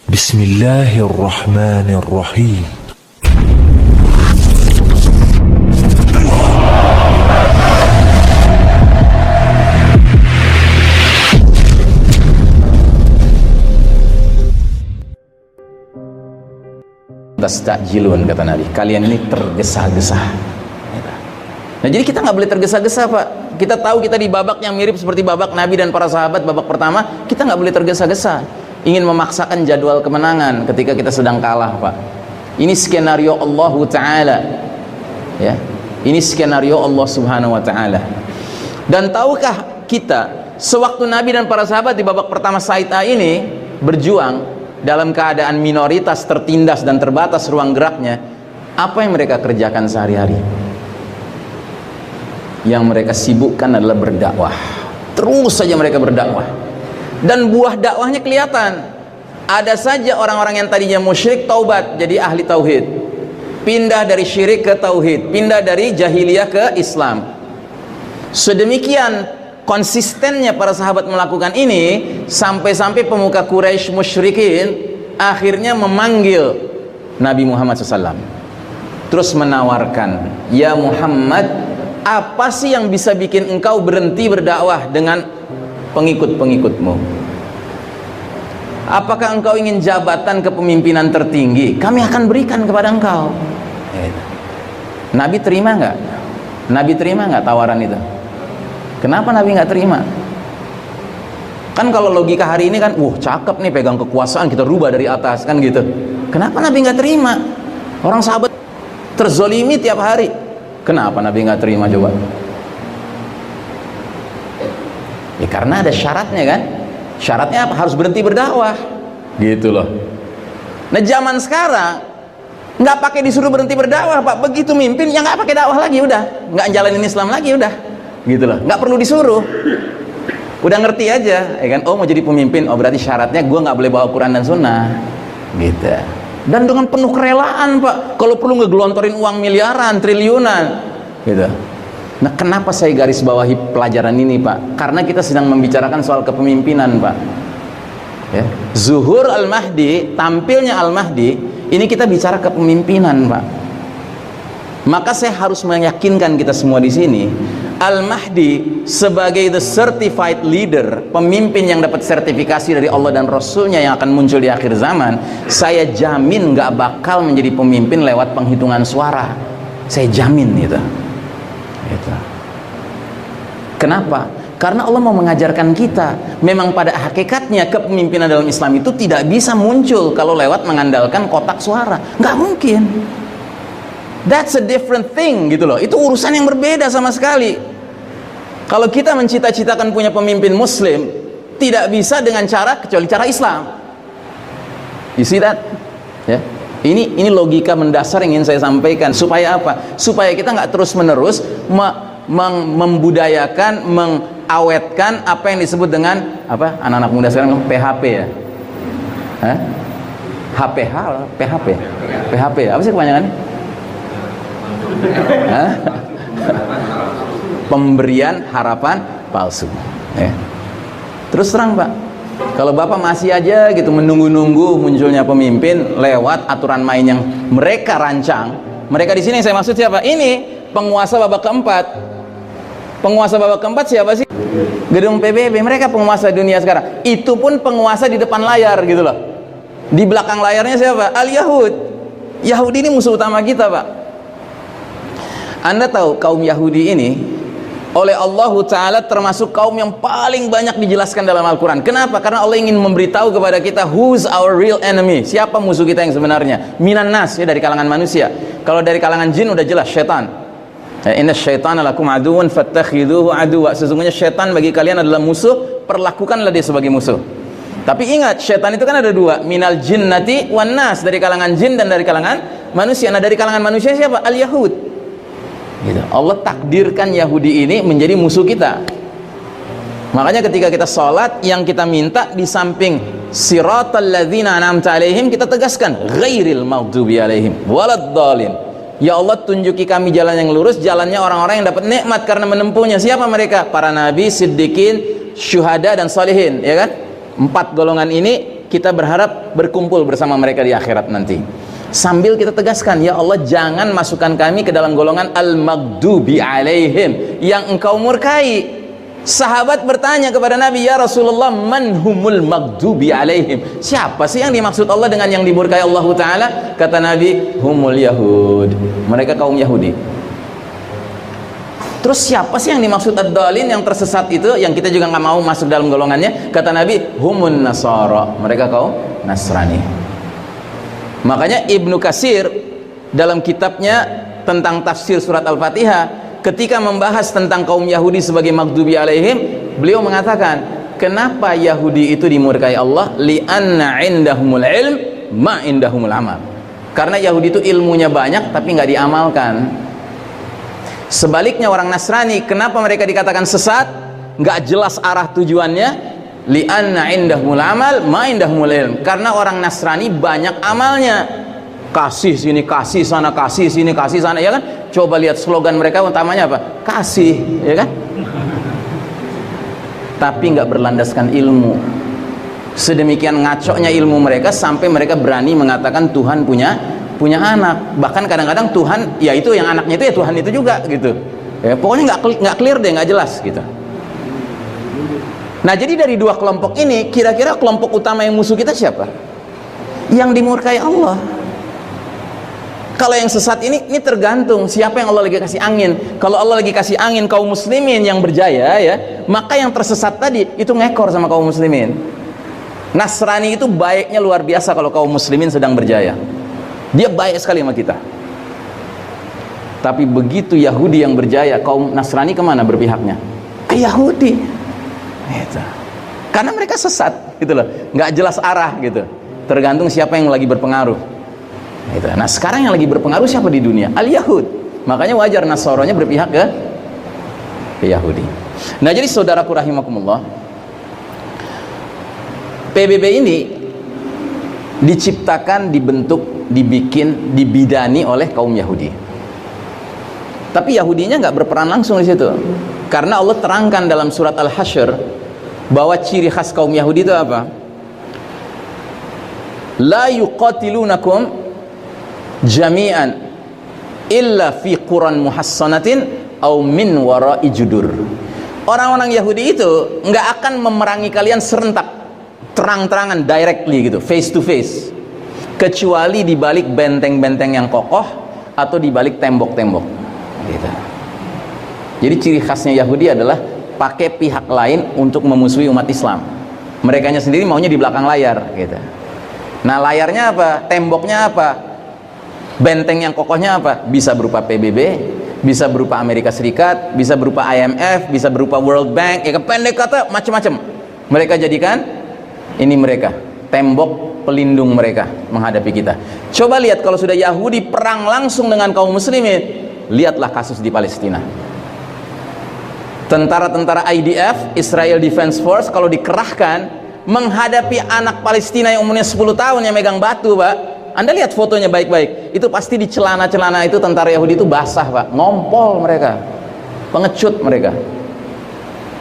Bismillahirrahmanirrahim. Tastajilun, kata Nabi, kalian ini tergesa-gesa. Nah, jadi kita nggak boleh tergesa-gesa, Pak. Kita tahu kita di babak yang mirip seperti babak Nabi dan para sahabat. Babak pertama, kita nggak boleh tergesa-gesa ingin memaksakan jadwal kemenangan ketika kita sedang kalah, Pak. Ini skenario Allah Ta'ala, ya. Ini skenario Allah Subhanahu Wa Ta'ala. Dan tahukah kita, sewaktu Nabi dan para sahabat di babak pertama Said A ini berjuang dalam keadaan minoritas, tertindas dan terbatas ruang geraknya, apa yang mereka kerjakan sehari-hari? Yang mereka sibukkan adalah berdakwah. Terus saja mereka berdakwah, dan buah dakwahnya kelihatan. Ada saja orang-orang yang tadinya musyrik taubat jadi ahli tauhid, pindah dari syirik ke tauhid, pindah dari jahiliyah ke Islam. Sedemikian konsistennya para sahabat melakukan ini, sampai-sampai pemuka Quraisy musyrikin akhirnya memanggil Nabi Muhammad SAW, terus menawarkan, ya Muhammad, apa sih yang bisa bikin engkau berhenti berdakwah dengan pengikut-pengikutmu? Apakah engkau ingin jabatan kepemimpinan tertinggi? Kami akan berikan kepada engkau. Nabi terima nggak? Nabi terima nggak tawaran itu? Kenapa Nabi nggak terima? Kan kalau logika hari ini kan, cakep nih pegang kekuasaan, kita rubah dari atas, kan gitu. Kenapa Nabi nggak terima? Orang sahabat terzolimi tiap hari. Kenapa Nabi nggak terima coba? Ya karena ada syaratnya kan. Syaratnya apa? Harus berhenti berdakwah, gitu loh. Nah zaman sekarang nggak pakai disuruh berhenti berdakwah, Pak. Begitu mimpin ya nggak pakai dakwah lagi, udah nggak jalanin Islam lagi, udah, gitu loh. Nggak perlu disuruh, udah ngerti aja, ya kan? Oh mau jadi pemimpin, oh berarti syaratnya gue nggak boleh bawa Quran dan Sunnah, gitu. Dan dengan penuh kerelaan, Pak. Kalau perlu ngegelontorin uang miliaran, triliunan, gitu. Nah kenapa saya garis bawahi pelajaran ini, Pak? Karena kita sedang membicarakan soal kepemimpinan, Pak, ya. Zuhur Al-Mahdi, tampilnya Al-Mahdi, ini kita bicara kepemimpinan, Pak. Maka saya harus meyakinkan kita semua di sini, Al-Mahdi sebagai the certified leader, pemimpin yang dapat sertifikasi dari Allah dan Rasulnya yang akan muncul di akhir zaman, saya jamin gak bakal menjadi pemimpin lewat penghitungan suara. Saya jamin itu. Kenapa? Karena Allah mau mengajarkan kita, memang pada hakikatnya kepemimpinan dalam Islam itu tidak bisa muncul kalau lewat mengandalkan kotak suara. Nggak mungkin. That's a different thing, gitu loh. Itu urusan yang berbeda sama sekali. Kalau kita mencita-citakan punya pemimpin Muslim, tidak bisa dengan cara kecuali cara Islam. You see that? Ya. Ini logika mendasar yang ingin saya sampaikan. Supaya apa? Supaya kita nggak terus-menerus membudayakan, mengawetkan apa yang disebut dengan apa? Anak-anak muda sekarang PHP ya. HPH, PHP, PHP. Apa sih kepanjangan? Pemberian harapan palsu. Terus terang, Pak, kalau Bapak masih aja gitu menunggu-nunggu munculnya pemimpin lewat aturan main yang mereka rancang, mereka di sini yang saya maksud siapa? Ini penguasa babak keempat. Penguasa babak keempat siapa sih? Gedung PBB. Mereka penguasa dunia sekarang. Itu pun penguasa di depan layar, gitu loh. Di belakang layarnya siapa? Al-Yahud. Yahudi ini musuh utama kita, Pak. Anda tahu kaum Yahudi ini oleh Allah Ta'ala termasuk kaum yang paling banyak dijelaskan dalam Al-Quran. Kenapa? Karena Allah ingin memberitahu kepada kita who's our real enemy, siapa musuh kita yang sebenarnya. Minan nas, ya, dari kalangan manusia. Kalau dari kalangan jin udah jelas, syaitan. Inna syaitana lakum aduun fattakhiduhu aduwa. Sesungguhnya syaitan bagi kalian adalah musuh, perlakukanlah dia sebagai musuh. Tapi ingat, syaitan itu kan ada dua, minal jinnati wan nas, dari kalangan jin dan dari kalangan manusia. Nah dari kalangan manusia siapa? Al-Yahud. Gitu. Allah takdirkan Yahudi ini menjadi musuh kita. Makanya ketika kita sholat, yang kita minta di samping siratal ladzina an'amta alaihim, kita tegaskan ghairil maghdubi alaihim waladdallin. Ya Allah, tunjuki kami jalan yang lurus, jalannya orang-orang yang dapat nikmat karena menempuhnya. Siapa mereka? Para nabi, siddiqin, syuhada dan salihin, ya kan? 4 golongan ini kita berharap berkumpul bersama mereka di akhirat nanti. Sambil kita tegaskan, ya Allah, jangan masukkan kami ke dalam golongan al-maghdubi alaihim, yang engkau murkai. Sahabat bertanya kepada Nabi, ya Rasulullah, man humul maghdubi alaihim? Siapa sih yang dimaksud Allah dengan yang dimurkai Allah Ta'ala? Kata Nabi, humul Yahud. Mereka kaum Yahudi. Terus siapa sih yang dimaksud ad-dhalin, yang tersesat itu, yang kita juga nggak mau masuk dalam golongannya? Kata Nabi, humun nasara. Mereka kaum Nasrani. Makanya Ibnu Katsir dalam kitabnya tentang tafsir surat Al-Fatihah, ketika membahas tentang kaum Yahudi sebagai maghdubi alaihim, beliau mengatakan, kenapa Yahudi itu dimurkai Allah? Li'anna indahumul ilm ma indahumul amal. Karena Yahudi itu ilmunya banyak tapi nggak diamalkan. Sebaliknya orang Nasrani, kenapa mereka dikatakan sesat? Nggak jelas arah tujuannya. Li'anna indahumul amal ma indahumul ilm. Karena orang Nasrani banyak amalnya. Kasih sini, kasih sana, kasih sini, kasih sana, ya kan? Coba lihat slogan mereka utamanya apa? Kasih, ya kan? Tapi nggak berlandaskan ilmu. Sedemikian ngaconya ilmu mereka sampai mereka berani mengatakan Tuhan punya anak. Bahkan kadang-kadang Tuhan, ya itu yang anaknya itu ya Tuhan itu juga gitu. Ya, pokoknya nggak clear deh, nggak jelas gitu. Nah, jadi dari dua kelompok ini, kira-kira kelompok utama yang musuh kita siapa? Yang dimurkai Allah. Kalau yang sesat ini tergantung siapa yang Allah lagi kasih angin. Kalau Allah lagi kasih angin kaum muslimin yang berjaya, ya, maka yang tersesat tadi itu ngekor sama kaum muslimin. Nasrani itu baiknya luar biasa kalau kaum muslimin sedang berjaya. Dia baik sekali sama kita. Tapi begitu Yahudi yang berjaya, kaum Nasrani kemana berpihaknya? Ke Yahudi. Gitu. Karena mereka sesat, gitu loh. Nggak jelas arah gitu. Tergantung siapa yang lagi berpengaruh. Gitu. Nah, sekarang yang lagi berpengaruh siapa di dunia? Al-Yahud. Makanya wajar Nasoronya berpihak ke Yahudi. Nah, jadi saudaraku rahimakumullah, PBB ini diciptakan, dibentuk, dibikin, dibidani oleh kaum Yahudi. Tapi Yahudinya nggak berperan langsung di situ. Karena Allah terangkan dalam surat Al-Hasyr bahwa ciri khas kaum Yahudi itu apa? La yuqatilunakum jami'an illa fi quran muhassanatin au min wara'i judur. Orang-orang Yahudi itu nggak akan memerangi kalian serentak, terang-terangan, directly gitu, face to face, kecuali di balik benteng-benteng yang kokoh atau di balik tembok-tembok gitu. Jadi ciri khasnya Yahudi adalah pakai pihak lain untuk memusuhi umat Islam. Merekanya sendiri maunya di belakang layar gitu. Nah, layarnya apa? Temboknya apa? Benteng yang kokohnya apa? Bisa berupa PBB, bisa berupa Amerika Serikat, bisa berupa IMF, bisa berupa World Bank, ya, pendek kata macam-macam. Mereka jadikan ini mereka tembok pelindung mereka menghadapi kita. Coba lihat kalau sudah Yahudi perang langsung dengan kaum muslimin, lihatlah kasus di Palestina. Tentara-tentara IDF, Israel Defense Force, kalau dikerahkan menghadapi anak Palestina yang umurnya 10 tahun yang megang batu, Pak. Anda lihat fotonya baik-baik, itu pasti di celana-celana itu tentara Yahudi itu basah, Pak. Ngompol mereka, pengecut mereka.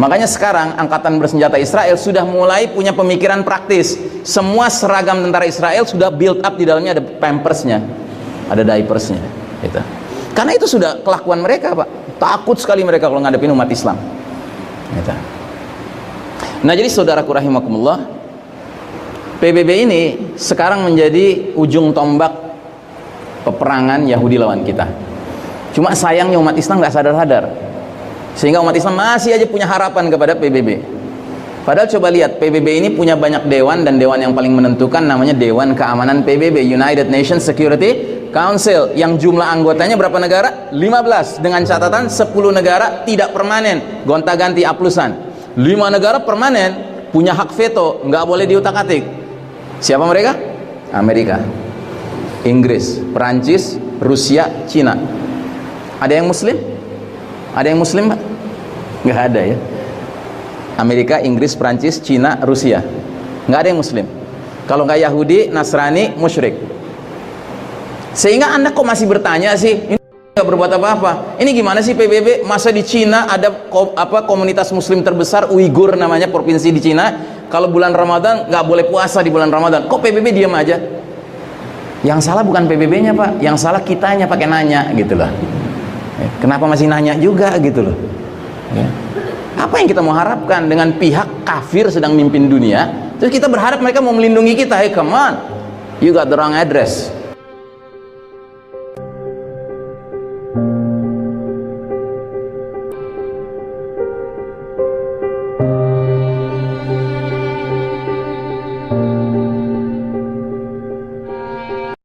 Makanya sekarang angkatan bersenjata Israel sudah mulai punya pemikiran praktis. Semua seragam tentara Israel sudah build up, di dalamnya ada pampersnya, ada diapersnya gitu. Karena itu sudah kelakuan mereka, Pak. Takut sekali mereka kalau ngadepin umat Islam gitu. Nah, jadi saudaraku rahimakumullah, PBB ini sekarang menjadi ujung tombak peperangan Yahudi lawan kita. Cuma sayangnya umat Islam nggak sadar-sadar, sehingga umat Islam masih aja punya harapan kepada PBB. Padahal coba lihat, PBB ini punya banyak dewan, dan dewan yang paling menentukan namanya Dewan Keamanan PBB, United Nations Security Council, yang jumlah anggotanya berapa negara? 15, dengan catatan 10 negara tidak permanen, gonta-ganti aplusan. 5 negara permanen, punya hak veto, nggak boleh diutak-atik. Siapa mereka? Amerika, Inggris, Perancis, Rusia, Cina. Ada yang muslim? Ada yang muslim, Pak? Nggak ada, ya. Amerika, Inggris, Perancis, Cina, Rusia. Nggak ada yang muslim. Kalau nggak Yahudi, Nasrani, musyrik. Sehingga Anda kok masih bertanya sih, ini nggak berbuat apa-apa. Ini gimana sih PBB? Masa di Cina ada komunitas muslim terbesar, Uighur namanya, provinsi di Cina, kalau bulan Ramadan nggak boleh puasa di bulan Ramadan, kok PBB diam aja? Yang salah bukan PBB-nya Pak, yang salah kitanya pakai nanya gitu loh. Kenapa masih nanya juga gitu loh? Ya. Apa yang kita mau harapkan dengan pihak kafir sedang mimpin dunia, terus kita berharap mereka mau melindungi kita? Hey, come on, you got the wrong address.